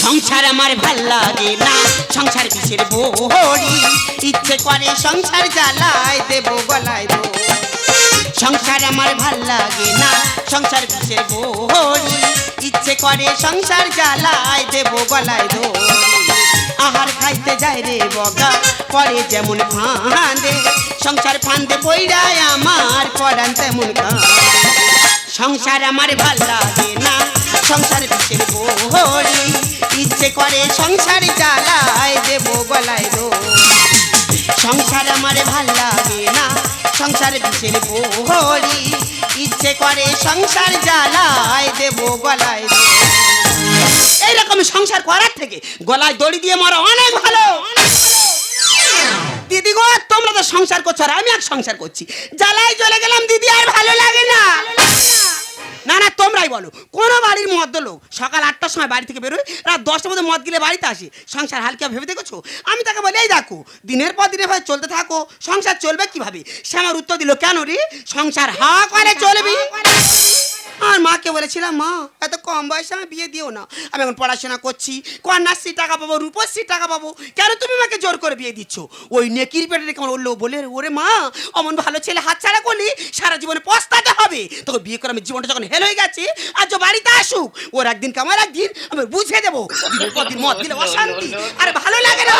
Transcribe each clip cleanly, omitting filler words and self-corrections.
সংসার আমার ভাল লাগে না, সংসার কিসের বড়ি, ইচ্ছে করে সংসার জ্বালায় দেব গলায় দড়ি। সংসার আমার ভাল লাগে না, সংসার কিসের বড়ি, ইচ্ছে করে সংসার জ্বালায় দেব গলায় দড়ি। আহার খাইতে যায় রে বগা, পরে যেমন ফাঁদে, সংসার ফাঁদে পইড়ায় আমার পরাণ তেমন কাঁদে। সংসার আমার ভাল লাগে না, সংসার কিসের বড়ি, ইচ্ছে করে সংসার জ্বালায় দেব গলায় দড়ি। সংসার আমার ভাল লাগে না, সংসার কিসের বড়ি, ইচ্ছে করে সংসার জ্বালায় দেব গলায় দড়ি। এইরকম সংসার করার থেকে গলায় দড়ি দিয়ে মরা অনেক ভালো। দিদি গো, তোমরা তো সংসার করছো আর আমি এক সংসার করছি, জ্বালায় চলে গেলাম দিদি, আর ভালো লাগে না। না না, তোমরাই বলো, কোনো বাড়ির মদ্য লোক সকাল 8টার সময় বাড়ি থেকে বেরোয়, রাত 10টার মধ্যে মদ গিলে বাড়িতে আসে, সংসার হালকা ভেবে দেখেছো? আমি তাকে বলি, এই দেখো দিনের পর দিনের ভাবে চলতে থাকো, সংসার চলবে কিভাবে? সে আমার উত্তর দিল, কেন রে, সংসার হা করে চলবি। আর মাকে বলেছিলাম, মা এত কম বয়সে আমি বিয়ে দিও না, আমি এখন পড়াশোনা করছি, কন্যাশ্রী টাকা পাবো, রূপশ্রী টাকা পাবো, কেন তুমি আমাকে জোর করে বিয়ে দিচ্ছ? ওই নেকির পেটে রেখে আমার উঠলো, বলে ওরে মা, অমন ভালো ছেলে হাতছাড়া করলি সারা জীবনে পস্তাতে হবে, তোকে বিয়ে করে আমি জীবনটা যখন হেল হয়ে গেছে, আর যে বাড়িতে আসুক ওর একদিন কামার একদিন আমি বুঝিয়ে দেবো, মদ দিলে অশান্তি আর ভালো লাগে না।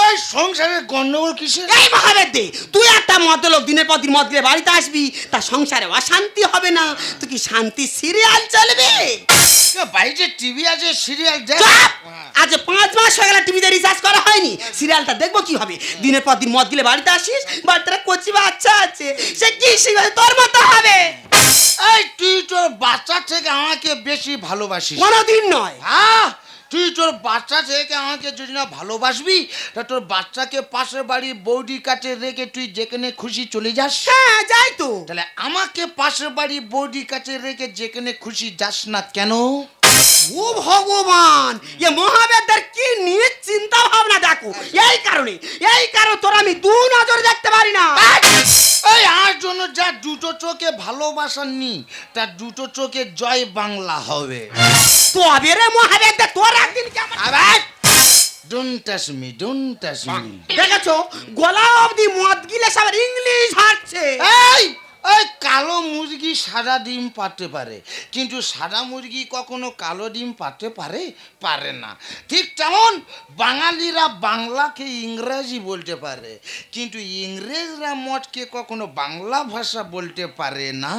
এই সংসারের গন্ডগোল কিসের? এই মহাবেদ দে, তুই একটা মদ্যলোক দিনের পর দিন মদ গিলে বাড়িতে আসবি, তা সংসারে অশান্তি হবে না, তুই কি শান্তি সিরিয়াল চলবে? বাড়িতে টিভি আছে, সিরিয়াল দেখ। আজ 5 মাস হয়ে গেল টিভিতে রিচার্জ করা হয়নি, সিরিয়ালটা দেখবো কি হবে? দিনের পর দিন মদ গিলে বাড়িতে আসিস, বাড়িতে কচি বাচ্চা আছে, সে কি শিখবে? তোর মতো হবে। এই তুই তোর বাচ্চা থেকে আমাকে বেশি ভালোবাসিস? কোনোদিন নয়। হ্যাঁ, তুই তোর বাচ্চা থেকে আমাকে যদি না ভালোবাসবি, তা তোর বাচ্চাকে পাশের বাড়ি বৌদির কাছে রেখে তুই যেখানে খুশি চলে যাস। হ্যাঁ যাই তো। তাহলে আমাকে পাশের বাড়ি বৌদির কাছে রেখে যেখানে খুশি যাস না কেন? ও ভগবান, এ মহাবেদের কি নিয়ে চিন্তা ভাবনা দেখো। এই কারণে তোর আমি দু নজর দেখতে পারি না। এই আর জন্য যা দুটো চোখে ভালোবাসা নি, তার দুটো চোখে জয় বাংলা হবে। তবে রে মহাবেদ, তোর একদিন কেমন আবার don't touch me, don't touch me. দেখেছো, গলা অবধি মদ গিলে সব ইংলিশ হাঁটছে। এই ওই কালো মুরগি সাদা ডিম পারতে পারে, কিন্তু সাদা মুরগি কখনো কালো ডিম পারতে পারে? পারে না। ঠিক তেমন বাঙালিরা বাংলাকে ইংরেজি বলতে পারে, কিন্তু ইংরেজরা মদকে কখনো বাংলা ভাষা বলতে পারে না।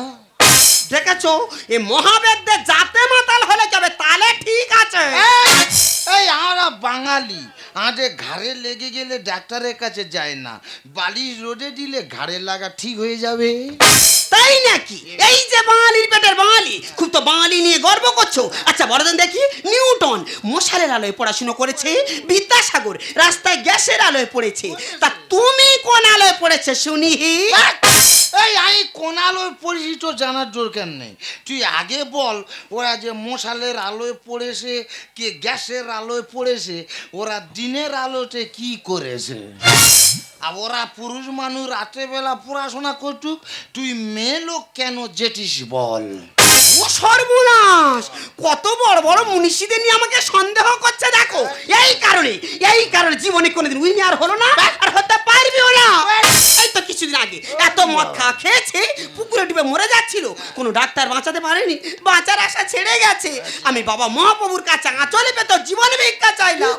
দেখেছো, এ মহাবেদদের জাতে মাতাল হলে যাবে, তাহলে ঠিক আছে। এই আমরা বাঙালি, আমাদের ঘাড়ে লেগে গেলে ডাক্তারের কাছে যায় না, বালিশ রোদে দিলে ঘাড়ে লাগা ঠিক হয়ে যাবে। তাই নাকি? এই যে বাঙালির পেটের বাঙালি, খুব তো বাঙালি নিয়ে গর্ব করছো। আচ্ছা বড়দিন দেখি, নিউটন মশালের আলোয় পড়াশুনো করেছে, বিদ্যাসাগর রাস্তায় গ্যাসের আলোয় পড়েছে, তা তুমি কোন আলোয় পড়েছে শুনি? এই আমি কোন আলোয় পড়েছি তো জানার দরকার নেই, তুই আগে বল, ওরা যে মশালের আলোয় পড়েছে কে গ্যাসের আলোয় পড়েছে, ওরা দিনের আলোতে কি করেছে? আর ওরা পুরুষ মানুষ রাতের বেলা পড়াশোনা করতুক, তুই মেয়ে লোক কেন যেটিস বল? ও সর্বনাশ, কত বড় বড় মনীষীদের নিয়ে আমাকে সন্দেহ করছে দেখো। এই কারণে জীবনে কোনোদিন উইনার হলো না, আর হতে পারবেও না। এই তো কিছুদিন আগে এত মদ খেয়েছে, পুকুরে ডুবে মরে যাচ্ছিল, কোনো ডাক্তার বাঁচাতে পারেনি, বাঁচার আশা ছেড়ে গেছে। আমি বাবা মহাপ্রভুর কাছে আঁচলে পেতো জীবন ভিক্ষা চাইলাম,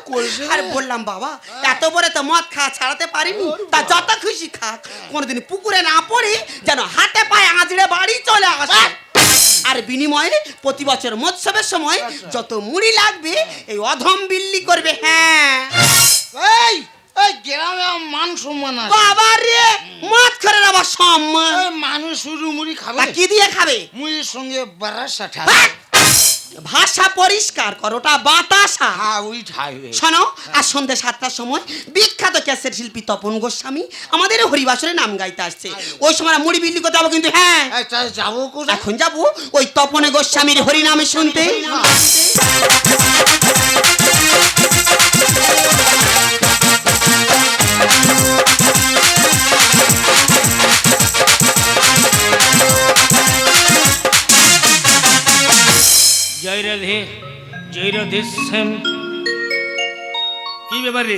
আর বললাম বাবা এত বড় তো মদ খাওয়া ছাড়াতে পারিনি, তা যত খুশি খাক, কোনোদিন পুকুরে না পড়ে যেন হাতে পায়ে আঁচড়ে বাড়ি চলে আসে। আর বিনিময়ে প্রতি বছর মৎসবের সময় যত মুড়ি লাগবে এই অধম বিল্লি করবে। হ্যাঁ, এই এই গ্রামে মান সম্মান আছে। বাবা রে, মদ করে আবার সম্মান? মানুষ শুধু মুড়ি খাবে? কি দিয়ে খাবে? মুড়ির সঙ্গে বারাসা ঠা। ভাষা পরিষ্কার কর, ওটা বাতাসা। হ্যাঁ ওই ঠাইবে। শোনো, আর সন্ধ্যে 7টার সময় বিখ্যাত ক্যাসেট শিল্পী তপন গোস্বামী আমাদের হরিবাসরে নাম গাইতে আসছে, ওই সময় মুড়ি বিল্লি করতে যাবো কিন্তু। হ্যাঁ যাবো কোথায়? এখন যাবো ওই তপনে গোস্বামীর হরিনামে শুনতে। জয় রাধে, জয় রাধে শ্যাম। কি ব্যাপারে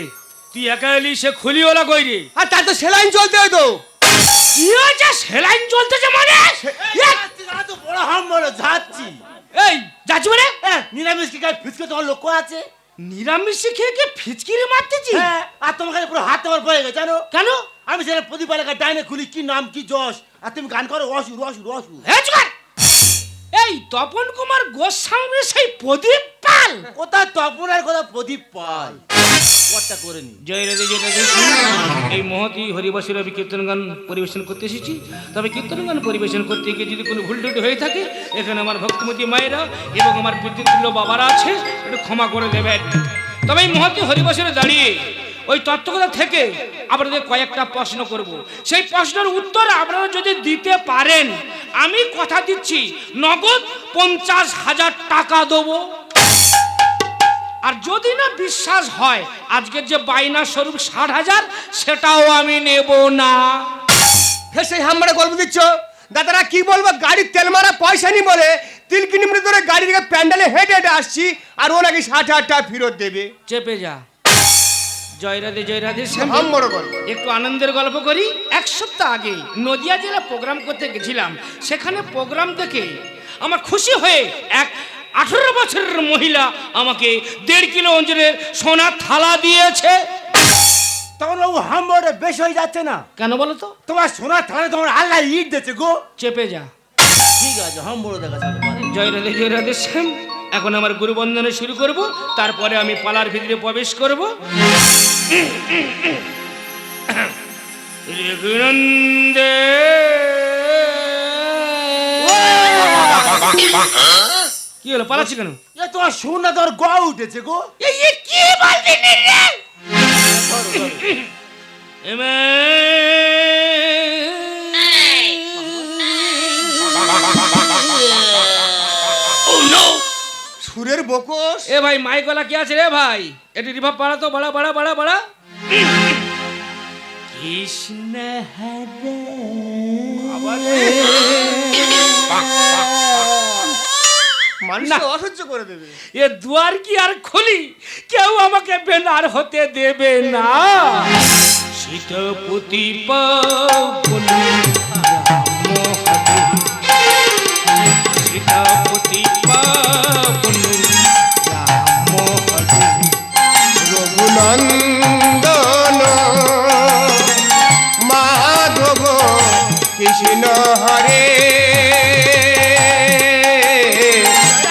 তুই একা এলি, সে খুলিওয়ালা কই রে? আর তার তো সেলাইন চলতে হতো। কি হয়েছে? সেলাইন চলতেছে মানে? তো বড় হাম বড় যাচ্ছি। এই যাচ্ছি মানে? নিরামিষ কি খাই ফিসকে তোমার লক্ষ্য আছে? নিরামিষ খেয়ে কে ফিচকিরি মারতেছি? হ্যাঁ, আর তোমার কাছে পুরো হাত আমার পড়ে গেছে জানো? কেন? আমি সেটা প্রদীপ এলাকার ডাইনে খুলি কি নাম কি যশ, আর তুমি গান করো অসু রসু রসু। এই চুপ কর! এই তপন কুমার গোস্বামী সেই প্রদীপ পাল কোথা তপন আর কোথা প্রদীপ পাল, ওটা করে নি। জয় রাধে জয় রাধে। এই মহতি হরিবাসীর আমি কীর্তন গান পরিবেশন করতে এসেছি। তবে কীর্তন গান পরিবেশন করতে গিয়ে যদি কোনো ভুল টুটি হয়ে থাকে, এখানে আমার ভক্তিমতী মায়েরা এবং আমার পিতৃতুল্য বাবারা আছে, একটু ক্ষমা করে দেবেন। তবে এই মহতি হরিবাসীরা দাঁড়িয়ে ওই তত্ত্বকথা থেকে আপনাদের কয়েকটা প্রশ্ন করব। সেই প্রশ্নের উত্তর আপনারা যদি দিতে পারেন, আমি কথা দিচ্ছি নগদ 50,000 টাকা দেবো। আর যদি না বিশ্বাস হয়, আজকের যে বাইনা স্বরূপ 60,000 সেটাও আমি নেব না। হে সেই হামবারে গল্প দিচ্ছ দাদারা, কি বলবো, গাড়ির তেল মারা পয়সা নি বলে 3 কিলোমিটার ধরে গাড়ি থেকে প্যান্ডেলে হেঁটে হেঁটে আসছি, আর ও নাকি 60,000 টাকা ফেরত দেবে। চেপে যা। জয় রাধে জয় রাধে। হামবারে গল্প। একটু আনন্দের গল্প করি। 1 সপ্তাহ আগে নদিয়া জেলা প্রোগ্রাম করতে গেছিলাম। সেখানে প্রোগ্রাম দেখে আমার খুশি হয়ে এক 18 বছরের মহিলা আমাকে 1.5 কিলো ওজনের সোনার থালা দিয়েছে। তখন বাবু হাম বড় বেশ হয়ে যাচ্ছে না? কেন বলো তো? তোমার সোনার থালে তোমার আল্লাহ ইট দিয়েছে গো। চেপে যা। ঠিক আছে, হাম বড় দেখা যাবে। জয় রাধে জয় রাধে শ্যাম। এখন আমার গুরু বন্দনা শুরু করব, তারপরে আমি পালার ভিতরে প্রবেশ করব। রঘুনন্দে কি হলো, পালাচ্ছি কেন? এ তোমার সোনা তোমার গ উঠেছে গো। কি বলবি রে? সুরের বকস। এ ভাই মাইক গলা কি আছে রে ভাই? একটু রিভাব বাড়া তো, বাড়া বাড়া বাড়া বাড়া। কৃষ্ণ হরে মানুষ না। অসহ্য করে দেবে। এ দুয়ার কি আর খুলি, কেউ আমাকে বেনার হতে দেবে না। শীতপতি পাবনি সীতাপতি পাবনি রঘুনন্দন মাধব কৃষ্ণ হরে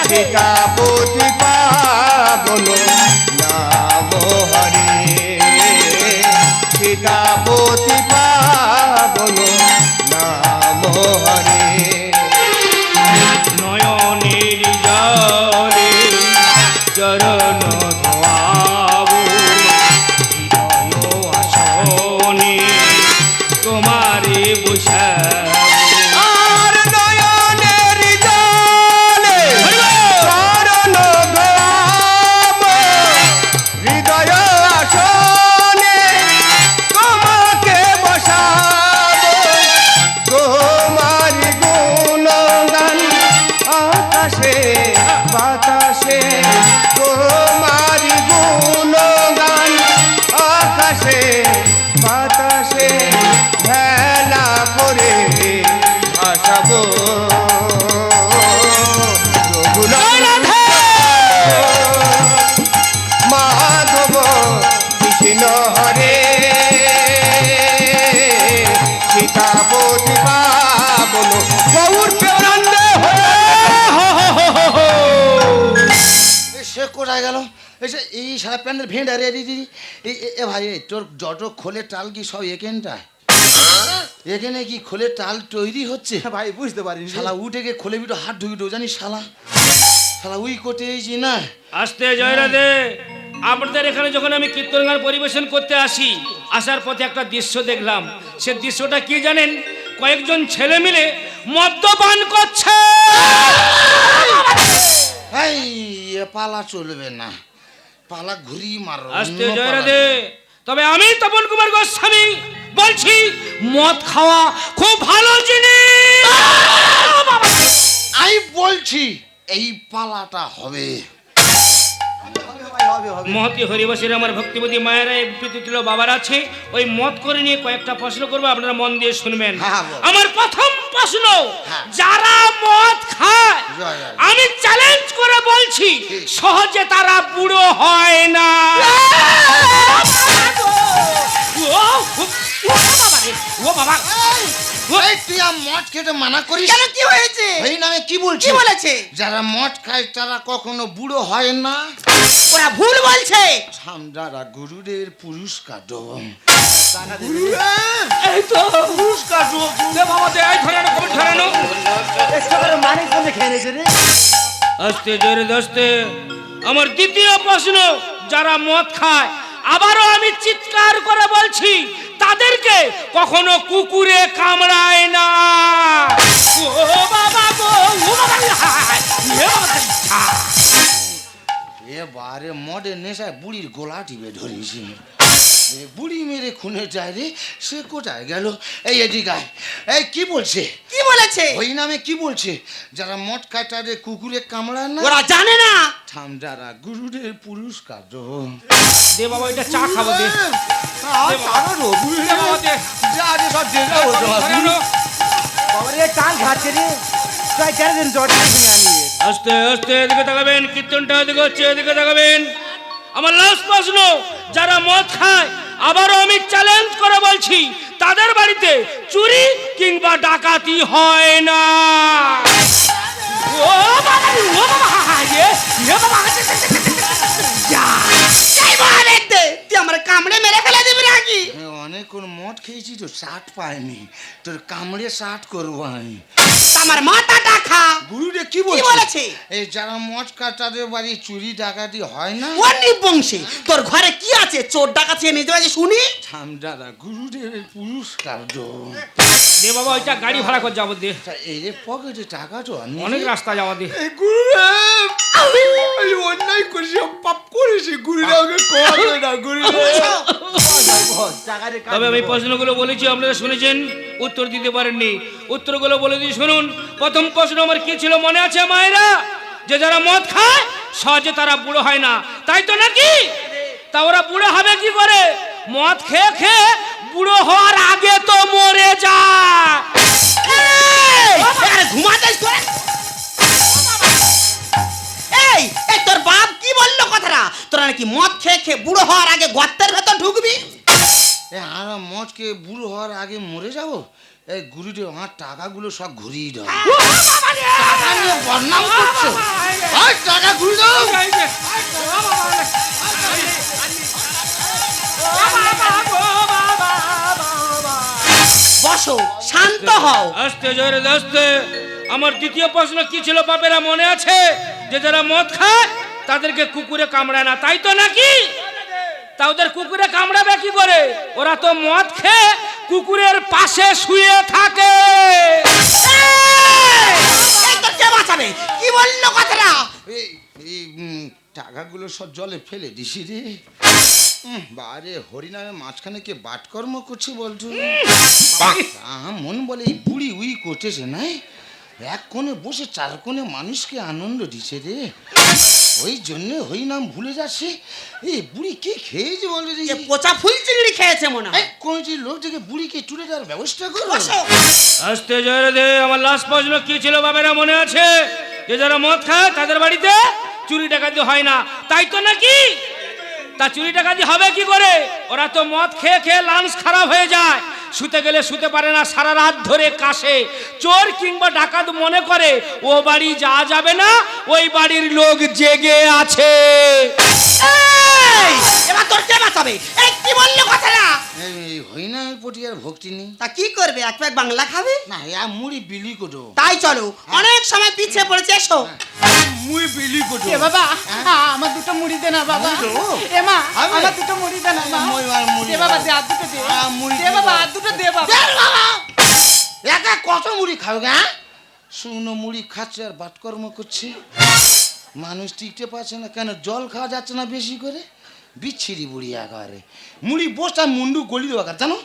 সীতাপতি পাবন নাম হরে সীতাপতি পাবন নাম হরে নয়নের জলে চরণ ধোয়াবো, হৃদয় আসনে তোমারে বসাবো। আর নয়নের জলে চরণ ধোয়াব, হৃদয় আসনে তোমাকে বসাব। তোমার গুণগান আকাশে বাতাসে, তোমার গুণগান আকাশে বাতাসে ভেলা করে ভাসাবো। রঘুনাথ মাধব কৃষ্ণ হরে সীতাপতি পাবন গৌর প্রেমানন্দে সে কোথায় গেল? এসে এই সারা প্যান্ডেল ভেঙে রে দিদি। এ ভাই, তোর যত খোলের টাল কি সব এখানটায়? এখানে কি খোলের টাল তৈরি হচ্ছে? ভাই বুঝতে পারিনি। শালা উঠে গিয়ে খোলে বিটো হাত ঢুকিটো জানিস শালা শালা উই কোটে এইছি না। আসতে জয় রাধে। আপনাদের এখানে যখন আমি কীর্তন গান পরিবেশন করতে আসি, আসার পথে একটা দৃশ্য দেখলাম। সে দৃশ্যটা কি জানেন? কয়েকজন ছেলে মিলে মদ্যপান করছে। এই এ পালা চলবে না, পালা ঘুরি মারো। আসতে জয় রাধে। তবে আমি তপন কুমার গোস্বামী বলছি, মদ খাওয়া খুব ভালো জিনিস। আমি বলছি এই পালাটা হবে। হবে হবে মহতি হরিবাসীর আমার ভক্তিপতি মায়েরা পিতৃতুল্য বাবার আছে ওই মত করে নিয়ে কয়েকটা প্রশ্ন করবো, আপনারা মন দিয়ে শুনবেন। হ্যাঁ, বল। আমার প্রথম প্রশ্ন, হ্যাঁ। যারা মদ খায় জয় জয়। আমি চ্যালেঞ্জ করে বলছি সহজে তারা বুড়ো হয় না। ও বাবা, এই তুই মদ খেতে মানা করিস কেন, কি হয়েছে? এই নামে কি বলছিস? কি বলেছে? যারা মদ খায় তারা কখনো বুড়ো হয় না। ওরা ভুল বলছে। সামদারা গুরুদের পুরস্কার দেব। এই তো পুরস্কার দে বাবা, দে এই ধরে আনো, কবে ধরে আনো। মানে কোনে খেয়ে নিয়েছে রে? আস্তে জোরে দস্তে। আমার দ্বিতীয় প্রশ্ন, যারা মদ খায় আবারও আমি চিৎকার করে বলছি তাদেরকে কখনো কুকুরে কামড়ায় না। ও বাবা গো, ও বাবা, এ বাবা, এবারে মদের নেশায় বুড়ির গোলা টিপে ধরেছি। এ বুড়ি মেরে খুনে যায় রে, সে কোথায় গেল? এই এদিকে আয়। এই কি বলছে? কি বলেছে? ওই নামে কি বলছে? যারা মদ খায় তাদের কুকুরে কামড়ায় না। ওরা জানে না। ঠামদারা গুরুদের পুরস্কার দেব। দে বাবা, এটা চা খাবো, দে দে বাবা, দে। ধরে আনো। বাবা রে টান ঘাটছে রে। তাই কেন দিন জট নিয়ে আনি? আস্তে আস্তে এদিকে তাকাবেন, কীর্তনটা এদিকে হচ্ছে, এদিকে তাকাবেন। আমার লাস্ট প্রশ্ন, যারা মদ খায় আবারও আমি চ্যালেঞ্জ করে বলছি তাদের বাড়িতে চুরি কিংবা ডাকাতি হয় না। ও বাবা, ও বাবা, এ বাবা, এই মহাদেব দে, তুই আমার কামড়ে মেরে ফেলে দিবি নাকি? অনেকক্ষণ মদ খেয়েছি তো শার্ট পাইনি, তোর কামড়ে শার্ট করবো আমি। আমার মাথাটা খা। গুরুদেব কি কি বলেছে? এই যারা মদ খায় তাদের বাড়ি চুরি ডাকাতি হয় না। অনেক বংশে তোর ঘরে কি আছে? চোর ডাকাতি নিয়ে যাবে শুনি। ঠামদারা গুরুদেবের পুরস্কার দেব। দে বাবা, ওইটা গাড়ি ভাড়া করে যাবো, দে। এই যে পকেটে টাকা তো আনি। অনেক রাস্তা যাওয়া, দে। গুরুদেব আমি অন্যায় করেছি, পাপ করেছি, গুরুদেবকে কমাবে না গুরুদেব। তবে আমি প্রশ্নগুলো বলেছি, আপনারা শুনেছেন, উত্তর দিতে পারেননি। উত্তরগুলো বলে দিই শুনুন। প্রথম প্রশ্ন আমার কি ছিল মনে আছে মায়েরা? যে যারা মদ খায় সহজে তারা বুড়ো হয় না, তাই তো নাকি? তা ওরা বুড়ো হবে কি করে? মদ খেয়ে খেয়ে বুড়ো হওয়ার আগে তো মরে যায়। ঘুমাতে এই এই তোর বাপ কি বললো কথাটা? তোরা নাকি মদ খেয়ে খেয়ে বুড়ো হওয়ার আগে গর্তের ভেতর ঢুকবি? আমরা মদ খেয়ে বুড়ো হওয়ার আগে মরে যাবো? এই গুরুদেব আমার টাকাগুলো সব ঘুরিয়ে দাও। টাকা নিয়ে বদনাম করছো। এই টাকা ঘুরিয়ে দাও। বসো, শান্ত হও। আস্তে জোরে আস্তে। আমার দ্বিতীয় প্রশ্ন কি ছিল বাপেরা মনে আছে? যে যারা মদ খায় তাদেরকে কুকুরে কামড়ায় না, তাই তো নাকি? তা ওদের কুকুরে কামড়াবে কি করে? ওরা তো মদ খেয়ে কুকুরের পাশে শুয়ে থাকে। এই তোর কে বাঁচাবে? কি বললো কথাটা? এই এই টাকাগুলো সব জলে ফেলে দিছি রে। বারে হরিনামে মাঝখানে কে বাটকর্ম করছে বলতো? মন বলে এই বুড়ি উই করতেছে না, এক কোণে বসে চার কোণে মানুষকে আনন্দ দিছে রে। ওই জন্য হরিনাম ভুলে যাচ্ছে। এই বুড়ি কি খেয়েছে বলো? যে পচা ফুল চিংড়ি খেয়েছে মনে হয়। কোন যে লোক থেকে বুড়িকে তুলে দেওয়ার ব্যবস্থা করো। বসো। আস্তে জোরে দে। আমার লাস্ট প্রশ্ন কি ছিল বাবেরা মনে আছে? যে যারা মদ খায় তাদের বাড়িতে চুরি ডাকাতি হয় না, তাই তো নাকি? তা চুরি ডাকাতি হবে কি করে? ওরা তো মদ খেয়ে খেয়ে লাঞ্চ খারাপ হয়ে যায়, শুতে গেলে শুতে পারে না, সারা রাত ধরে কাশে। চোর কিংবা ডাকাত মনে করে ও বাড়ি যাওয়া যাবে না, ওই বাড়ির লোক জেগে আছে। এই, এবার তোর কে বাঁচাবে? এই কি বললো কথাটা? এই হরিনামের প্রতি আর ভক্তি নেই। তা কি করবে? এক প্যাক বাংলা খাবে? না মুড়ি বিলি করো। তাই চলো, অনেক সময় পিছিয়ে পড়েছে, এসো। মুড়ি বিলি করো। এ বাবা, আমার দুটো মুড়ি দে না বাবা। এ মা, আমার দুটো মুড়ি দে না মা। দে বাবা, দে আর দুটো দে। দে বাবা, আর দুটো দে বাবা। একা কত মুড়ি খাবে? হ্যাঁ, শুকনো মুড়ি খাচ্ছে আর বাটকর্ম করছে। মানুষ টিকতে পারছে না কেন? জল খাওয়া যাচ্ছে না বেশি করে। বিচ্ছিরি বুড়ি একেবারে। মুড়ি বসটা মুন্ডু গলি দেওয়া জানো?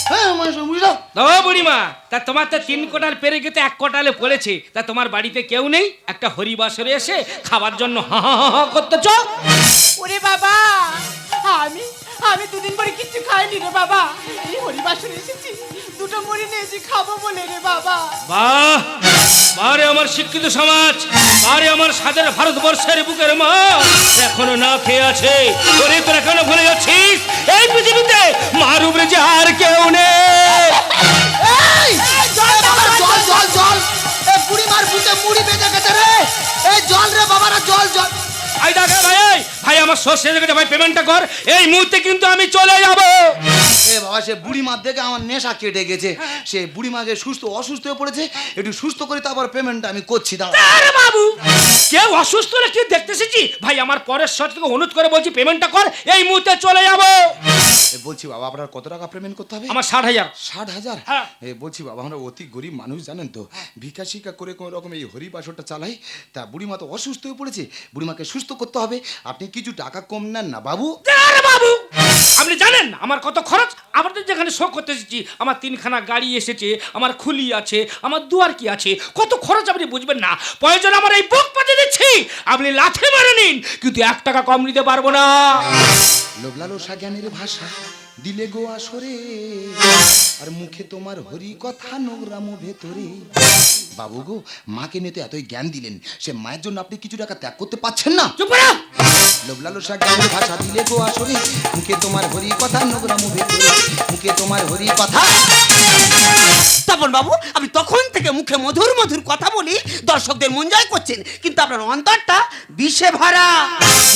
হ্যাঁ মানুষ মুড়ি দাও। দাও বুড়িমা, তা তোমার তো 3 কোটাল পেরে গেতে 1 কোটালে পড়েছে। তা তোমার বাড়িতে কেউ নেই? একটা হরিবাসরে এসে খাবার জন্য হা হা হা করতেছ? ওরে দুদিন পরে কিচ্ছু খাইনি রে বাবা, এই হরিবাসরে এসেছি, দুটো মুড়ি নিয়েছি খাবো বলে রে বাবা। বাহ বারে আমার শিক্ষিত সমাজ, বারে আমার স্বাধীন ভারতবর্ষের বুকের মা এখনো না খেয়ে আছে। তোরে তোরা কেন ভুলে যাচ্ছিস এই পৃথিবীতে মার উপরে যে আর কেউ নেই? জল জল জল জল, এ বুড়ি মার বুঝে মুড়ি বেজে গেছে রে, এই জল রে বাবারা, জল জল। ভাই দেখে ভাই, ভাই আমার সব শেষ হয়ে গেছে ভাই, পেমেন্টটা কর এই মুহূর্তে, কিন্তু আমি চলে যাব। এ বাবা, সে বুড়ি মার দেখে আমার নেশা কেটে গেছে, সে বুড়ি মাকে অসুস্থ হয়ে পড়েছে, একটু সুস্থ করে তারপর পেমেন্টটা আমি করছি। দাঁড়া আরে বাবু, কেউ অসুস্থ হলে কি দেখতে এসেছি? ভাই আমার পরের শর্ত থেকে অনুরোধ করে বলছি পেমেন্টটা কর, এই মুহূর্তে চলে যাব। বলছি বাবা, আপনার কত টাকা পেমেন্ট করতে হবে? আমার 60,000। 60,000? হ্যাঁ। বলছি বাবা, আমরা অতি গরিব মানুষ জানেন তো, ভিক্ষা শিক্ষা করে কোনো রকম এই হরিবাসরটা চালাই, তা বুড়িমা তো অসুস্থ হয়ে পড়েছে, বুড়িমাকে সুস্থ করতে হবে, আপনি কিছু টাকা কম নেন না বাবু। আরে বাবু, আপনি জানেন আমার কত খরচ? আমাদের যেখানে শো করতে এসেছি, আমার 3খানা গাড়ি এসেছে, আমার খুলি আছে, আমার দুয়ার কি আছে, কত খরচ আপনি বুঝবেন না। প্রয়োজন আমার এই বুক পাতে দিচ্ছি, আপনি লাথি মারে নিন, কিন্তু 1 টাকা কম নিতে পারবো না। লোভলালসা জ্ঞানের ভাষা দিলে গো আসরে, আর মুখে তোমার হরি কথা নোংরাম ভেতরে। বাবু গো, মাকে নিয়ে তো এতই জ্ঞান দিলেন, সে মায়ের জন্য আপনি কিছু টাকা ত্যাগ করতে পারছেন না? চুপ করো। লোভলালসা জ্ঞানের ভাষা দিলে গো আসরে, মুখে তোমার হরি কথা নোংরাম ভেতরে, মুখে তোমার হরি কথা। তপন বাবু, আপনি তখন থেকে মুখে মধুর মধুর কথা বলি দর্শকদের মন জয় করছেন, কিন্তু আপনার অন্তরটা বিষে ভরা।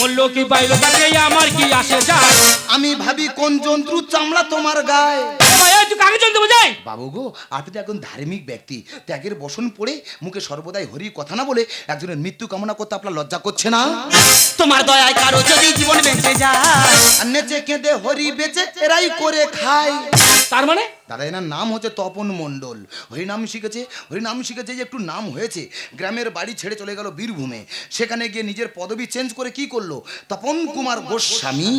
বললো কি বাইলো তাতে আমার কি আসে যায়? আমি ভাবি কোন জন্তুর চামড়া তোমার গায়ে। ভাই এই তুই কাকে জানতে বোঝাই? বাবু গো, আপনি তো একজন ধার্মিক ব্যক্তি, ত্যাগের বসন পড়ে মুখে সর্বদাই হরি কথা না বলে একজনের মৃত্যু কামনা করতে আপনার লজ্জা করছে না? তোমার দয়ায় কারো যদি জীবন বেঁচে যায়, আর নেচে কেঁদে হরি বেচে এরাই করে খায়। তার মানে দাদা, এনার নাম হচ্ছে তপন মণ্ডল, হরিনাম শিখেছে, যে একটু নাম হয়েছে, গ্রামের বাড়ি ছেড়ে চলে গেল বীরভূমে, সেখানে গিয়ে নিজের পদবি চেঞ্জ করে কি করলো, তপন কুমার গোস্বামী।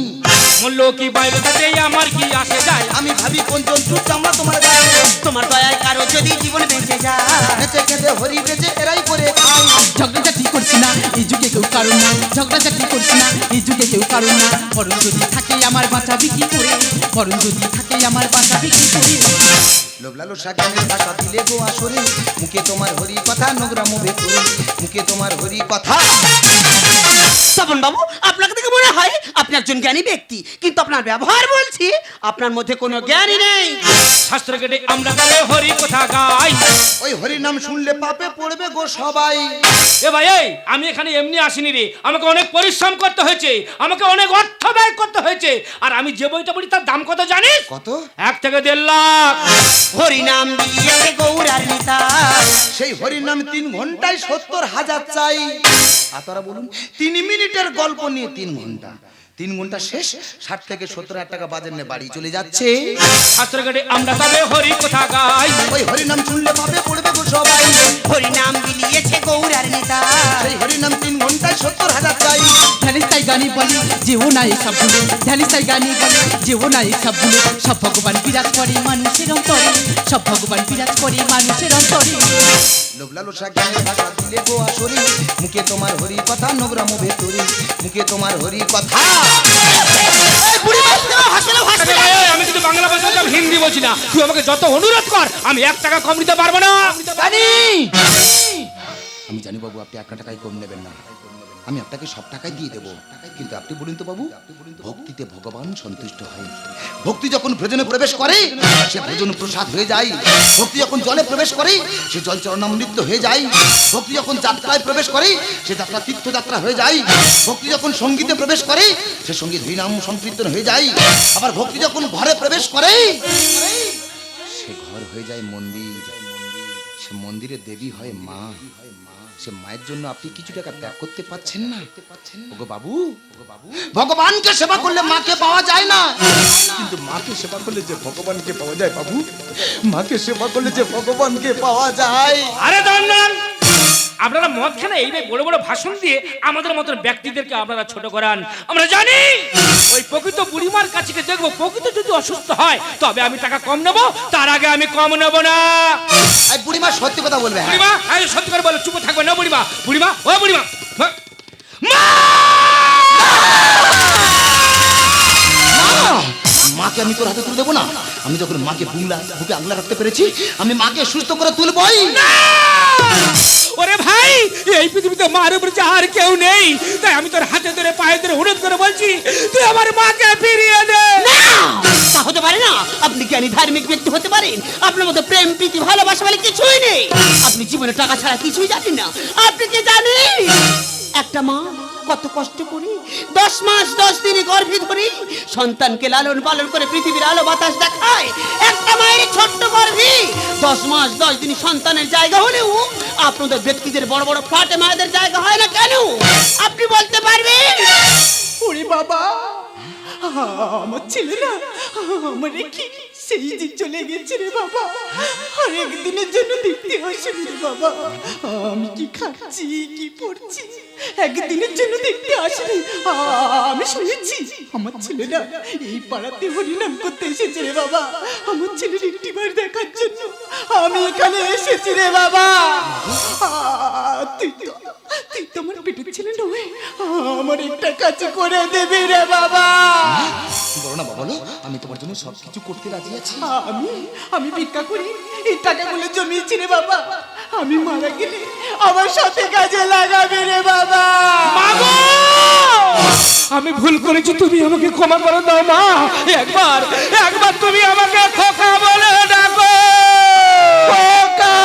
বললো কি বাইলো তাতে আমার কি আসে যায়? আমি ভাবি কোন জন্তুর চামড়া তোমার গায়ে। তোমার দয়ায় কারো যদি জীবন বেঁচে যায়, নেচে কেঁদে হরি বেচে এরাই করে খায়। ঝগড়াঝাটি করছি না এই যুগে কেউ কারণ না, ঝগড়াঝাটি করছি না এই যুগে কেউ কারণ না, বরং যদি থাকে আমার বাঁচাবি কি করে, বরং যদি থাকে আমার বাঁচাবি কি করে। লোভলালসা জ্ঞানের ভাষা দিলে গো আসরে, মুখে তোমার হরি কথা নোংরাম ভেতরে, মুখে তোমার হরি কথা। তপন বাবু, আপনাকে দেখে মনে হয় আপনি একজন জ্ঞানী ব্যক্তি, কিন্তু আপনার ব্যবহার বলছি আপনার মধ্যে কোনো জ্ঞানই নেই। শাস্ত্র কেটে আমরা তবে হরি কথা গাই। ওই হরি নাম শুনলে পাপে পড়বে গো সবাই। এ ভাই এই, আমি এখানে এমনি আসিনি রে, আমাকে অনেক পরিশ্রম করতে হয়েছে, আমাকে অনেক অর্থ ব্যয় করতে হয়েছে, আর আমি যে বইটা পড়ি তার দাম কত জানিস? কত? 1 থেকে 1.5 লাখ। হরি নাম দিয়েছে গৌরার নেতা, সেই হরি নাম 3 ঘন্টায় 70,000 চাই। আর তারা বলুন 3 মিনিটের গল্প নিয়ে 3 ঘন্টা, 3 ঘন্টা শেষ, 60 থেকে 70,000 টাকা বাজেট নিয়ে বাড়ি চলে যাচ্ছে। শাস্ত্র কেটে আমরা তবে হরি কথা গাই। ওই হরি নাম শুনলে পাপে পড়বে গো সবাই। হরি নাম দিয়েছে গৌরার নেতা, সেই হরি নাম 3 ঘন্টায় 70,000 চাই। ধ্যানিস্তাই গানি বলে যেও না এসব ভুলে, ধ্যানিস্তাই গানি বলে যেও না এসব ভুলে, সব ভগবান বিরাজ করে মানুষের অন্তরে, সব ভগবান বিরাজ করে মানুষের অন্তরে। লোভলালসা জ্ঞানের ভাষা দিলে গো আসরে, মুখে তোমার হরি কথা নোংরাম ভেতরে, মুখে তোমার হরি কথা। আরে ভাই এই, আমি কিন্তু বাংলা ভাষা বলছি, আমি হিন্দি বলছি না, তুই আমাকে যত অনুরোধ কর আমি 1 টাকা কম নিতে পারবো না। আমি জানি বাবু, আপনি 1 টাকাই কম নেবেন না, আমি আপনাকে সব টাকাই দিয়ে দেবো, কিন্তু আপনি বলুন তো বাবু, ভক্তিতে ভগবান সন্তুষ্ট হয়। ভক্তি যখন ভোজনে প্রবেশ করে সে ভোজন প্রসাদ হয়ে যায়, ভক্তি যখন জলে প্রবেশ করে সে জল চরণামৃত হয়ে যায়, ভক্তি যখন যাত্রায় প্রবেশ করে সে যাত্রা তীর্থযাত্রা হয়ে যায়, ভক্তি যখন সঙ্গীতে প্রবেশ করে সে সঙ্গীত হরিনাম সংকীর্তন হয়ে যায়, আবার ভক্তি যখন ঘরে প্রবেশ করে সে ঘর হয়ে যায় মন্দির, সে মন্দিরে দেবী হয় মা। সে মায়ের জন্য আপনি কিছু টাকা ত্যাগ করতে পারছেন না? ওগো বাবু, ভগবানকে সেবা করলে মাকে পাওয়া যায় না, কিন্তু মাকে সেবা করলে যে ভগবানকে পাওয়া যায় বাবু, মাকে সেবা করলে যে ভগবানকে পাওয়া যায়। আরে দাঁড়ান, আপনারা মদ খেলে এই বড় বড় ভাষণ দিয়ে আমাদের মতন ব্যক্তিদেরকে আপনারা ছোট করান। আমরা জানি ওই প্রকৃত বুড়িমার কাছে দেখবো, প্রকৃত যদি অসুস্থ হয় তবে আমি টাকা কম নেবো, তার আগে আমি কম নেব না। এই বুড়িমা সত্যি কথা বলবে। বুড়িমা আরে সত্যি করে বলো, চুপ থাকবে না বুড়িমা। বুড়িমা ও বুড়িমা, মা! মাকে আমি তোর হাতে তুলে দেবো না? আমি যখন মাকে বুকে আগলা রাখতে পেরেছি, আমি মাকে সুস্থ করে তুলবই। ওরে ভাই, এই পৃথিবীতে মার উপর আর কেউ নেই, তাই আমি তোর হাতে ধরে পায়ে ধরে অনুরোধ করে বলছি, তুই আমার মাকে ফিরিয়ে দে। তা হতে পারে না। আপনি জ্ঞানী ধার্মিক ব্যক্তি হতে পারেন, আপনার মধ্যে প্রেম প্রীতি ভালোবাসা বলে কিছুই নেই। আপনি জীবনে টাকা ছাড়া কিছুই জানেন না। আপনি কি জানেন একটা মা কত কষ্ট করে 10 মাস 10 দিন গর্ভে ধরে সন্তানকে লালন পালন করে পৃথিবীর আলো বাতাস দেখায়? একটা মায়ের ছোট্ট গর্ভে 10 মাস 10 দিন সন্তানের জায়গা হলেও আপনাদের ব্যক্তিদের বড় বড় ফ্ল্যাটে মায়েদের জায়গা হয় না কেন? আপনি বলতে পারবেন? ওরে বাবা, আমার ছেলেরা আমার কি সেই যে চলে গেছে রে বাবা, আর একদিনের জন্য দেখতে আসেনি রে বাবা। আমি কি খাচ্ছি কি পড়ছি একদিনের জন্য দেখতে আসেনি। আমি শুনেছি আমার ছেলেরা এই পাড়াতে হরিনাম করতে এসেছে রে বাবা। আমার ছেলের একটি বার দেখার জন্য আমি এখানে এসেছি রে বাবা। তুই তো আমার পেটের ছেলে নয়, আমার একটা কাজ করে দেবি রে বাবা। বলো না বাবা, আমি তোমার জন্য সবকিছু করতে রাজি আছি। আমি ভিক্ষা করি, এই টাকাগুলো জমিয়েছি রে বাবা। আমি মারা গেলে আমার সাথে কাজে লাগাবে রে বাবা। আমি ভুল করেছি, তুমি আমাকে ক্ষমা করে দাও মা। একবার তুমি আমাকে খোকা বলে ডাকো। খোকা।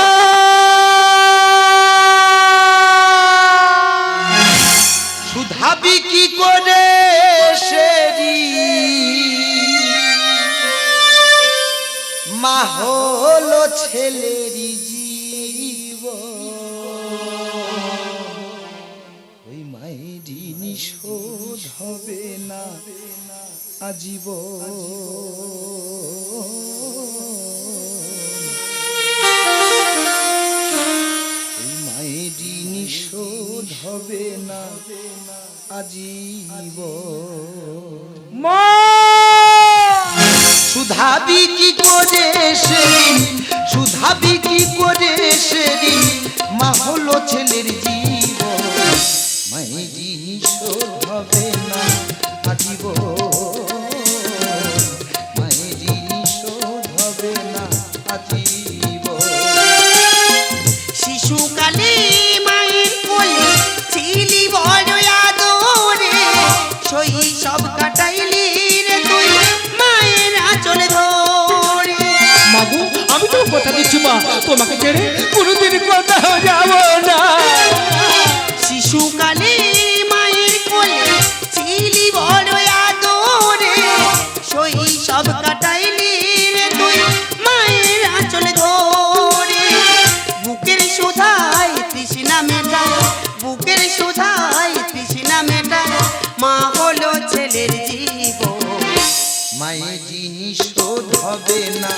শুধাবি কি করে সেরি মা হলো ছেলেরই জীব, ওই মায়েরই নিশোধ হবে না আজীবন। ওই মায়েরই নিশোধ হবে না আজীবন। মা শুধাবি কি করে সেদিন, শুধাবি কি করে সেদিন মা হলো ছেলের জীবন, মায়েরই নিশোধ হবে না আজীবন, মায়েরই নিশোধ হবে না আজীবন। শিশুকালে মায়ের কোলে ছিলি বড় আদরে, শৈশব কাটাইলি রে তুই মায়ের আঁচলে ধরে। মাগো, আমি তো কথা দিচ্ছি মা, তোমাকে ছেড়ে কোনোদিন কোথাও যাব না। শিশুকালে মায়ের কোলে ছিলি বড় আদরে, শৈশব কাটাইলি রে তুই মায়ের আঁচলে ধরে। বুকের সুধায় তৃষ্ণা মেটায়, বুকের সুধায় তৃষ্ণা মেটায়, মা হলো ছেলের জীবন। মায়েরই নিশোধ হবে না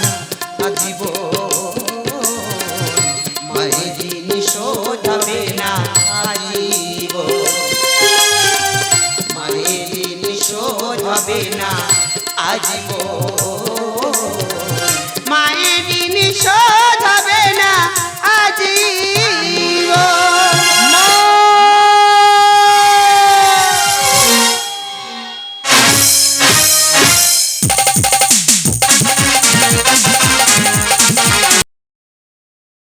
আজীবন, মায়েরই নিশোধ হবে না আজীবন, মায়েরই নিশোধ হবে না আজীবন।